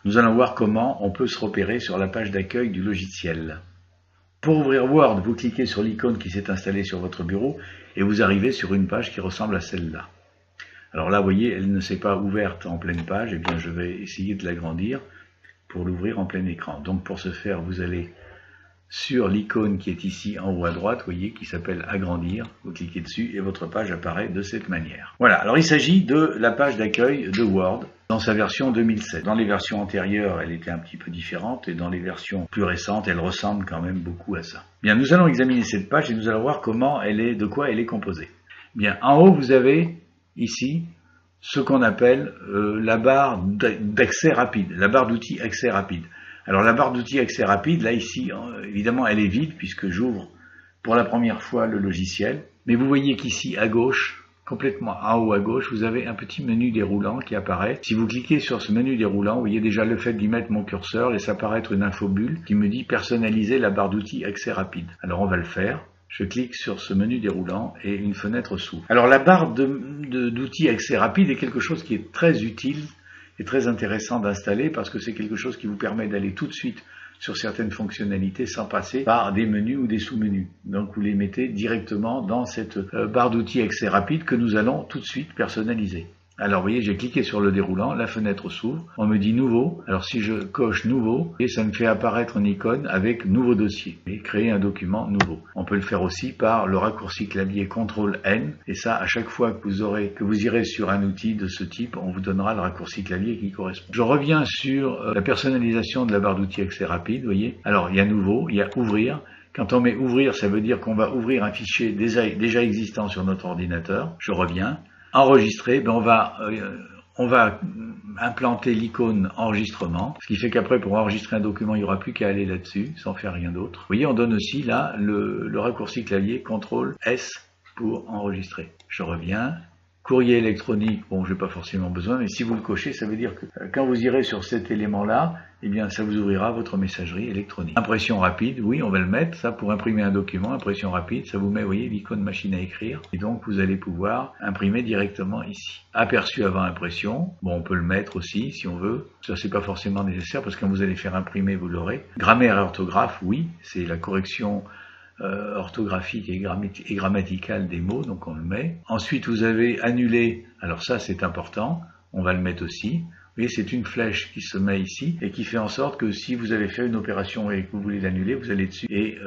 nous allons voir comment on peut se repérer sur la page d'accueil du logiciel. Pour ouvrir Word, vous cliquez sur l'icône qui s'est installée sur votre bureau et vous arrivez sur une page qui ressemble à celle-là. Alors là, vous voyez, elle ne s'est pas ouverte en pleine page, et bien je vais essayer de l'agrandir pour l'ouvrir en plein écran. Donc pour ce faire, vous allez sur l'icône qui est ici en haut à droite, vous voyez, qui s'appelle agrandir, vous cliquez dessus et votre page apparaît de cette manière. Voilà, alors il s'agit de la page d'accueil de Word dans sa version 2007. Dans les versions antérieures, elle était un petit peu différente et dans les versions plus récentes, elle ressemble quand même beaucoup à ça. Bien, nous allons examiner cette page et nous allons voir comment elle est, de quoi elle est composée. Bien, en haut, vous avez ici ce qu'on appelle la barre d'accès rapide, la barre d'outils accès rapide. Alors la barre d'outils accès rapide, là ici, évidemment, elle est vide puisque j'ouvre pour la première fois le logiciel. Mais vous voyez qu'ici, à gauche, complètement en haut à gauche, vous avez un petit menu déroulant qui apparaît. Si vous cliquez sur ce menu déroulant, vous voyez déjà le fait d'y mettre mon curseur, laisse apparaître une infobulle qui me dit personnaliser la barre d'outils accès rapide. Alors on va le faire. Je clique sur ce menu déroulant et une fenêtre s'ouvre. Alors la barre d'outils accès rapide est quelque chose qui est très utile et très intéressant d'installer parce que c'est quelque chose qui vous permet d'aller tout de suite sur certaines fonctionnalités sans passer par des menus ou des sous-menus. Donc vous les mettez directement dans cette barre d'outils accès rapide que nous allons tout de suite personnaliser. Alors vous voyez, j'ai cliqué sur le déroulant, la fenêtre s'ouvre, on me dit nouveau. Alors si je coche nouveau, et ça me fait apparaître une icône avec nouveau dossier et créer un document nouveau. On peut le faire aussi par le raccourci clavier CTRL-N et ça à chaque fois que vous irez sur un outil de ce type, on vous donnera le raccourci clavier qui correspond. Je reviens sur la personnalisation de la barre d'outils accès rapide, vous voyez. Alors il y a nouveau, il y a ouvrir. Quand on met ouvrir, ça veut dire qu'on va ouvrir un fichier déjà existant sur notre ordinateur. Je reviens. Enregistrer, ben on va implanter l'icône enregistrement, ce qui fait qu'après pour enregistrer un document, il n'y aura plus qu'à aller là-dessus, sans faire rien d'autre. Vous voyez, on donne aussi là le raccourci clavier CTRL-S pour enregistrer. Je reviens. Courrier électronique, bon, je n'ai pas forcément besoin, mais si vous le cochez, ça veut dire que quand vous irez sur cet élément-là, eh bien, ça vous ouvrira votre messagerie électronique. Impression rapide, oui, on va le mettre, ça pour imprimer un document, impression rapide, ça vous met, vous voyez, l'icône machine à écrire, et donc vous allez pouvoir imprimer directement ici. Aperçu avant impression, bon, on peut le mettre aussi, si on veut, ça c'est pas forcément nécessaire, parce que quand vous allez faire imprimer, vous l'aurez. Grammaire et orthographe, oui, c'est la correction orthographique et grammaticale des mots, donc on le met. Ensuite, vous avez annulé, alors ça c'est important, on va le mettre aussi. Vous voyez, c'est une flèche qui se met ici et qui fait en sorte que si vous avez fait une opération et que vous voulez l'annuler, vous allez dessus et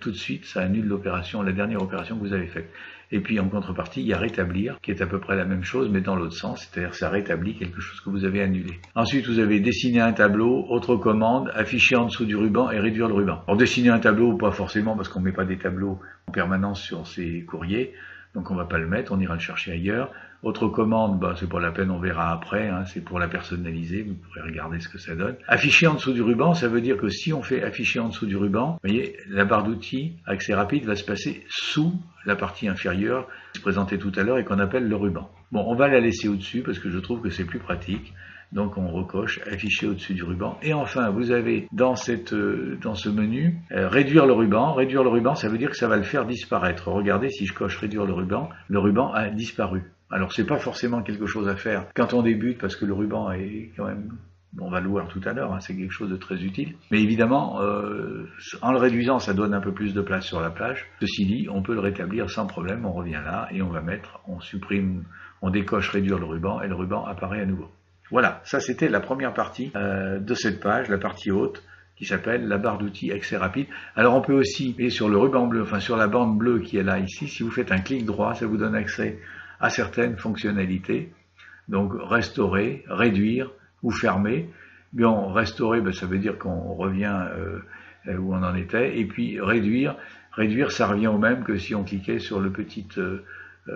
tout de suite ça annule l'opération, la dernière opération que vous avez faite. Et puis en contrepartie, il y a rétablir, qui est à peu près la même chose, mais dans l'autre sens, c'est-à-dire ça rétablit quelque chose que vous avez annulé. Ensuite, vous avez dessiner un tableau, autre commande, afficher en dessous du ruban et réduire le ruban. Alors dessiner un tableau, pas forcément, parce qu'on ne met pas des tableaux en permanence sur ces courriers, donc on ne va pas le mettre, on ira le chercher ailleurs. Autre commande, bah, c'est pas la peine, on verra après, hein, c'est pour la personnaliser, vous pourrez regarder ce que ça donne. Afficher en dessous du ruban, ça veut dire que si on fait afficher en dessous du ruban, vous voyez, la barre d'outils accès rapide va se passer sous la partie inférieure qui se présentait tout à l'heure et qu'on appelle le ruban. Bon, on va la laisser au-dessus parce que je trouve que c'est plus pratique. Donc on recoche afficher au-dessus du ruban. Et enfin, vous avez dans ce menu réduire le ruban. Réduire le ruban, ça veut dire que ça va le faire disparaître. Regardez, si je coche réduire le ruban a disparu. Alors c'est pas forcément quelque chose à faire quand on débute parce que le ruban est quand même, on va le voir tout à l'heure, hein, c'est quelque chose de très utile. Mais évidemment, en le réduisant, ça donne un peu plus de place sur la plage. Ceci dit, on peut le rétablir sans problème. On revient là et on va mettre, on supprime, on décoche réduire le ruban et le ruban apparaît à nouveau. Voilà, ça c'était la première partie de cette page, la partie haute, qui s'appelle la barre d'outils accès rapide. Alors on peut aussi, et sur le ruban bleu, enfin sur la bande bleue qui est là ici, si vous faites un clic droit, ça vous donne accès à certaines fonctionnalités. Donc restaurer, réduire ou fermer. Bien, restaurer, ben, ça veut dire qu'on revient où on en était. Et puis réduire, ça revient au même que si on cliquait sur le petit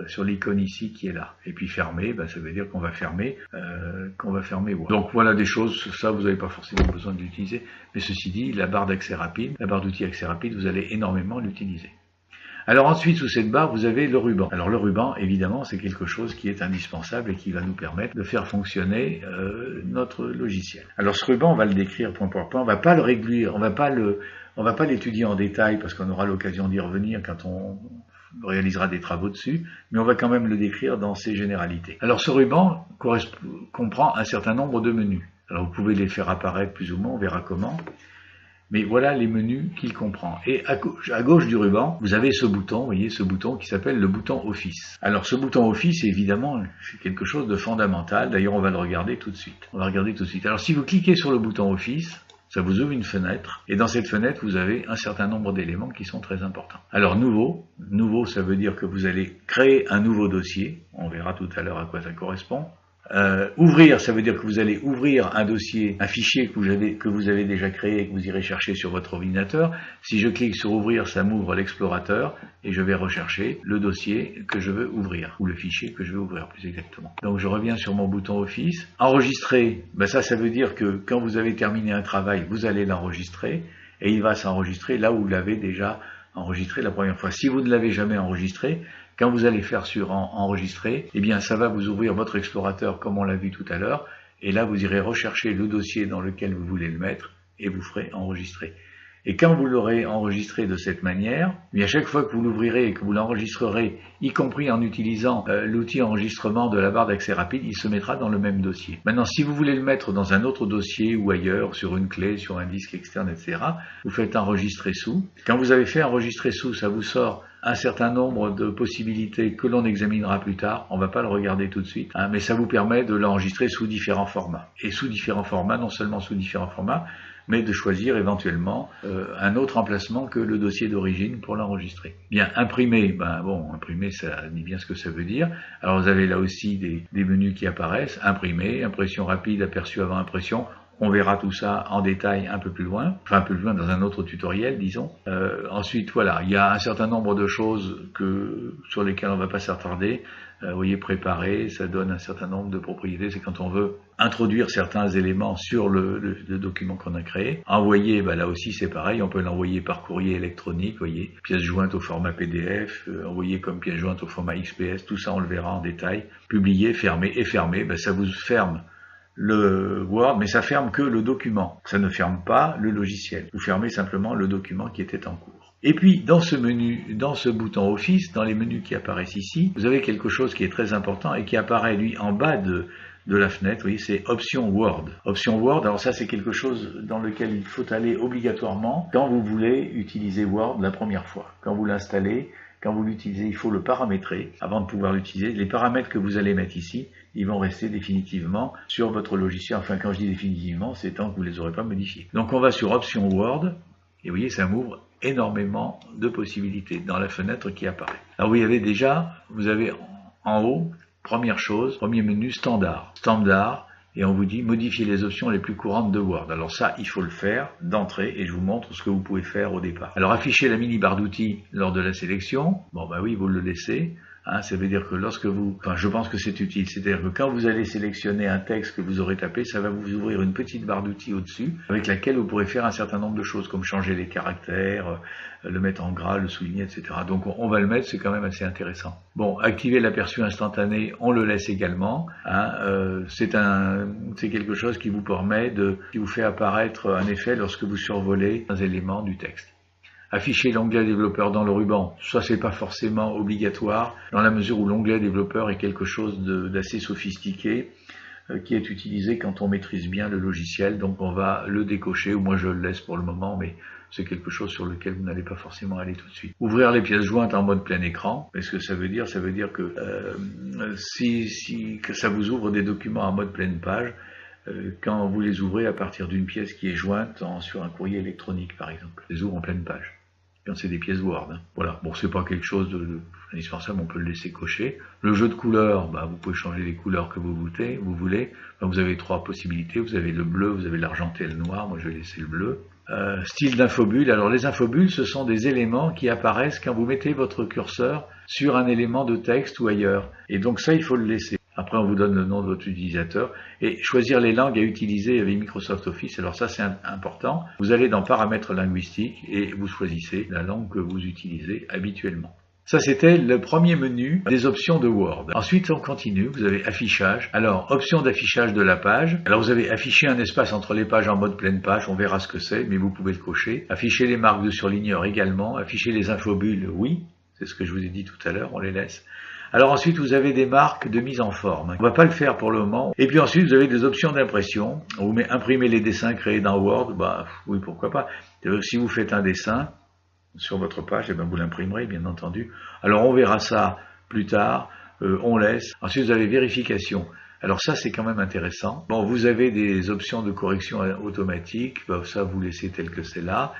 sur l'icône ici qui est là. Et puis fermer, ben, ça veut dire qu'on va fermer Word. Donc voilà des choses, ça vous n'avez pas forcément besoin de l'utiliser. Mais ceci dit, la barre d'accès rapide, la barre d'outils accès rapide, vous allez énormément l'utiliser. Alors ensuite, sous cette barre, vous avez le ruban. Alors le ruban, évidemment, c'est quelque chose qui est indispensable et qui va nous permettre de faire fonctionner notre logiciel. Alors ce ruban, on va le décrire point par point, on va pas le réduire, on va pas l'étudier en détail parce qu'on aura l'occasion d'y revenir quand on réalisera des travaux dessus, mais on va quand même le décrire dans ses généralités. Alors ce ruban comprend un certain nombre de menus. Alors vous pouvez les faire apparaître plus ou moins, on verra comment. Mais voilà les menus qu'il comprend. Et à gauche du ruban, vous avez ce bouton, vous voyez ce bouton qui s'appelle le bouton Office. Alors ce bouton Office, évidemment, c'est quelque chose de fondamental. D'ailleurs, on va le regarder tout de suite. Alors si vous cliquez sur le bouton Office, ça vous ouvre une fenêtre. Et dans cette fenêtre, vous avez un certain nombre d'éléments qui sont très importants. Alors nouveau, ça veut dire que vous allez créer un nouveau dossier. On verra tout à l'heure à quoi ça correspond. Ouvrir, ça veut dire que vous allez ouvrir un dossier, un fichier que vous avez déjà créé et que vous irez chercher sur votre ordinateur. Si je clique sur ouvrir, ça m'ouvre l'explorateur et je vais rechercher le dossier que je veux ouvrir, ou le fichier que je veux ouvrir plus exactement. Donc je reviens sur mon bouton Office. Enregistrer, ça veut dire que quand vous avez terminé un travail, vous allez l'enregistrer et il va s'enregistrer là où vous l'avez déjà enregistré la première fois. Si vous ne l'avez jamais enregistré, quand vous allez faire sur enregistrer, eh bien ça va vous ouvrir votre explorateur comme on l'a vu tout à l'heure, et là vous irez rechercher le dossier dans lequel vous voulez le mettre et vous ferez enregistrer. Et quand vous l'aurez enregistré de cette manière, à chaque fois que vous l'ouvrirez et que vous l'enregistrerez, y compris en utilisant l'outil enregistrement de la barre d'accès rapide, il se mettra dans le même dossier. Maintenant, si vous voulez le mettre dans un autre dossier ou ailleurs, sur une clé, sur un disque externe, etc., vous faites enregistrer sous. Quand vous avez fait enregistrer sous, ça vous sort un certain nombre de possibilités que l'on examinera plus tard. On ne va pas le regarder tout de suite, mais ça vous permet de l'enregistrer sous différents formats. Et sous différents formats, non seulement sous différents formats, mais de choisir éventuellement un autre emplacement que le dossier d'origine pour l'enregistrer. Bien, imprimer, imprimer, ça dit bien ce que ça veut dire. Alors vous avez là aussi des menus qui apparaissent, imprimer, impression rapide, aperçu avant impression. On verra tout ça en détail un peu plus loin, dans un autre tutoriel, disons. Ensuite, voilà, il y a un certain nombre de choses sur lesquelles on ne va pas s'attarder. Vous voyez, préparer, ça donne un certain nombre de propriétés. C'est quand on veut introduire certains éléments sur le document qu'on a créé. Envoyer, là aussi c'est pareil, on peut l'envoyer par courrier électronique, vous voyez, pièce jointe au format PDF, envoyer comme pièce jointe au format XPS, tout ça on le verra en détail. Publier, fermer et fermer, ça vous ferme le Word, mais ça ferme que le document. Ça ne ferme pas le logiciel. Vous fermez simplement le document qui était en cours. Et puis, dans ce menu, dans ce bouton Office, dans les menus qui apparaissent ici, vous avez quelque chose qui est très important et qui apparaît, lui, en bas de la fenêtre. Vous voyez, c'est Option Word. Option Word, alors ça, c'est quelque chose dans lequel il faut aller obligatoirement quand vous voulez utiliser Word la première fois. Quand vous l'installez, quand vous l'utilisez, il faut le paramétrer avant de pouvoir l'utiliser. Les paramètres que vous allez mettre ici, ils vont rester définitivement sur votre logiciel. Enfin, quand je dis définitivement, c'est tant que vous ne les aurez pas modifiés. Donc, on va sur Option Word, et vous voyez, ça m'ouvre énormément de possibilités dans la fenêtre qui apparaît. Alors, vous avez en haut, première chose, premier menu, Standard. Standard, et on vous dit modifier les options les plus courantes de Word. Alors ça, il faut le faire d'entrée et je vous montre ce que vous pouvez faire au départ. Alors afficher la mini barre d'outils lors de la sélection, oui, vous le laissez. Ça veut dire que je pense que c'est utile, c'est-à-dire que quand vous allez sélectionner un texte que vous aurez tapé, ça va vous ouvrir une petite barre d'outils au-dessus, avec laquelle vous pourrez faire un certain nombre de choses, comme changer les caractères, le mettre en gras, le souligner, etc. Donc on va le mettre, c'est quand même assez intéressant. Bon, activer l'aperçu instantané, on le laisse également. C'est quelque chose qui vous permet qui vous fait apparaître un effet lorsque vous survolez un élément du texte. Afficher l'onglet développeur dans le ruban, ça c'est pas forcément obligatoire, dans la mesure où l'onglet développeur est quelque chose d'assez sophistiqué, qui est utilisé quand on maîtrise bien le logiciel, donc on va le décocher, ou moi je le laisse pour le moment, mais c'est quelque chose sur lequel vous n'allez pas forcément aller tout de suite. Ouvrir les pièces jointes en mode plein écran, qu'est-ce que ça veut dire? Ça veut dire que que ça vous ouvre des documents en mode pleine page, quand vous les ouvrez à partir d'une pièce qui est jointe sur un courrier électronique par exemple. Les ouvre en pleine page. Quand c'est des pièces Word. Voilà. Bon, c'est pas quelque chose d'indispensable, on peut le laisser cocher. Le jeu de couleurs, vous pouvez changer les couleurs que vous voulez. Vous avez trois possibilités. Vous avez le bleu, vous avez l'argenté et le noir. Moi, je vais laisser le bleu. Style d'infobulle. Alors, les infobulles, ce sont des éléments qui apparaissent quand vous mettez votre curseur sur un élément de texte ou ailleurs. Et donc, ça, il faut le laisser. Après, on vous donne le nom de votre utilisateur et choisir les langues à utiliser avec Microsoft Office. Alors ça, c'est important. Vous allez dans Paramètres linguistiques et vous choisissez la langue que vous utilisez habituellement. Ça, c'était le premier menu des options de Word. Ensuite, on continue. Vous avez Affichage. Alors, option d'affichage de la page. Alors, vous avez affiché un espace entre les pages en mode pleine page. On verra ce que c'est, mais vous pouvez le cocher. Afficher les marques de surligneur également. Afficher les infobulles, oui. C'est ce que je vous ai dit tout à l'heure. On les laisse. Alors ensuite, vous avez des marques de mise en forme. On va pas le faire pour le moment. Et puis ensuite, vous avez des options d'impression. On vous met imprimer les dessins créés dans Word. Bah oui, pourquoi pas. Si vous faites un dessin sur votre page, eh bien vous l'imprimerez, bien entendu. Alors on verra ça plus tard. On laisse. Ensuite, vous avez vérification. Alors ça, c'est quand même intéressant. Bon, vous avez des options de correction automatique. Bah, ça, vous laissez tel que c'est là.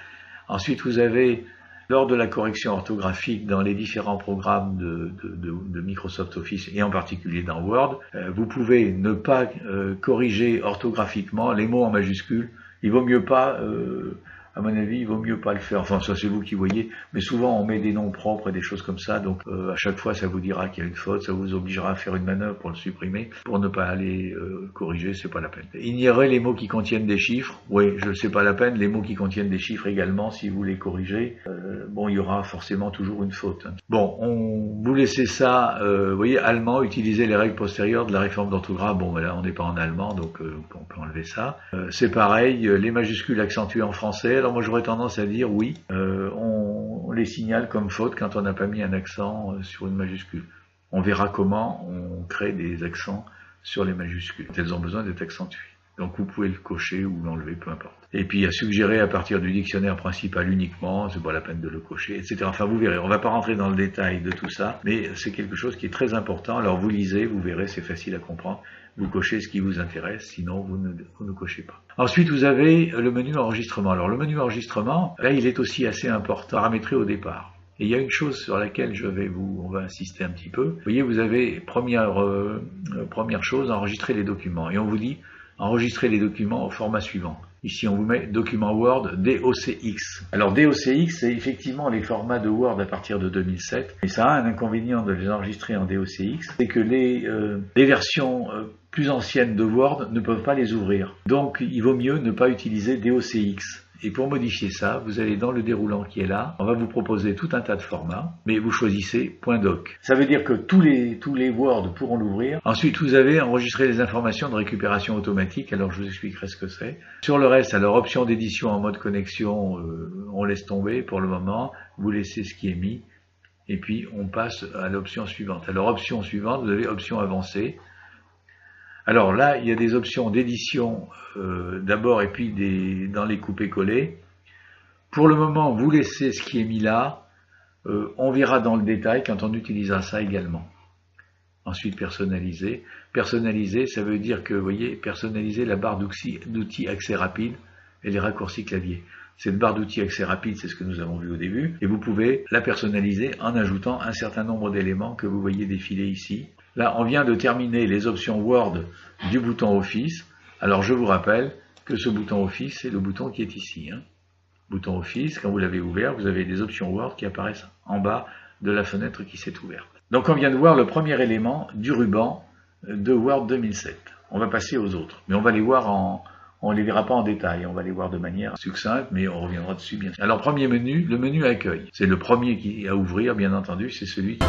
Ensuite, vous avez, lors de la correction orthographique dans les différents programmes de Microsoft Office, et en particulier dans Word, vous pouvez ne pas corriger orthographiquement les mots en majuscules. Il vaut mieux pas... à mon avis, il vaut mieux pas le faire. Enfin, ça c'est vous qui voyez. Mais souvent, on met des noms propres et des choses comme ça. Donc, à chaque fois, ça vous dira qu'il y a une faute. Ça vous obligera à faire une manœuvre pour le supprimer. Pour ne pas aller corriger, c'est pas la peine. Ignorer les mots qui contiennent des chiffres. Oui, je sais pas la peine. Les mots qui contiennent des chiffres également, si vous les corrigez, bon, il y aura forcément toujours une faute. Bon, vous laissez ça. Vous voyez, allemand, utiliser les règles postérieures de la réforme d'orthographe. Bon, ben là, on n'est pas en allemand, donc on peut enlever ça. C'est pareil. Les majuscules accentuées en français. Alors moi j'aurais tendance à dire oui, on les signale comme faute quand on n'a pas mis un accent sur une majuscule. On verra comment on crée des accents sur les majuscules. Elles ont besoin d'être accentuées. Donc vous pouvez le cocher ou l'enlever, peu importe. Et puis à suggérer à partir du dictionnaire principal uniquement, c'est pas la peine de le cocher, etc. Enfin vous verrez, on va pas rentrer dans le détail de tout ça, mais c'est quelque chose qui est très important. Alors vous lisez, vous verrez, c'est facile à comprendre. Vous cochez ce qui vous intéresse, sinon vous ne cochez pas. Ensuite, vous avez le menu enregistrement. Alors le menu enregistrement, là, il est aussi assez important, paramétré au départ. Et il y a une chose sur laquelle on va insister un petit peu. Vous voyez, vous avez première chose, enregistrer les documents. Et on vous dit, enregistrer les documents au format suivant. Ici, on vous met document Word DOCX. Alors, DOCX, c'est effectivement les formats de Word à partir de 2007. Et ça a un inconvénient de les enregistrer en DOCX, c'est que les versions plus anciennes de Word ne peuvent pas les ouvrir. Donc, il vaut mieux ne pas utiliser DOCX. Et pour modifier ça, vous allez dans le déroulant qui est là, on va vous proposer tout un tas de formats, mais vous choisissez .doc. Ça veut dire que tous les Word pourront l'ouvrir. Ensuite, vous avez enregistré les informations de récupération automatique, alors je vous expliquerai ce que c'est. Sur le reste, alors option d'édition en mode connexion, on laisse tomber pour le moment, vous laissez ce qui est mis, et puis on passe à l'option suivante. Alors option suivante, vous avez option avancée. Alors là, il y a des options d'édition d'abord et puis dans les coupés-collés. Pour le moment, vous laissez ce qui est mis là. On verra dans le détail quand on utilisera ça également. Ensuite, personnaliser. Personnaliser, ça veut dire que, vous voyez, personnaliser la barre d'outils accès rapide et les raccourcis clavier. Cette barre d'outils accès rapide, c'est ce que nous avons vu au début. Et vous pouvez la personnaliser en ajoutant un certain nombre d'éléments que vous voyez défiler ici. Là, on vient de terminer les options Word du bouton Office. Alors, je vous rappelle que ce bouton Office, c'est le bouton qui est ici. Bouton Office, quand vous l'avez ouvert, vous avez des options Word qui apparaissent en bas de la fenêtre qui s'est ouverte. Donc, on vient de voir le premier élément du ruban de Word 2007. On va passer aux autres, mais on va les voir on les verra pas en détail, on va les voir de manière succincte, mais on reviendra dessus bien sûr. Alors, premier menu, le menu accueil. C'est le premier à ouvrir, bien entendu, c'est celui qui...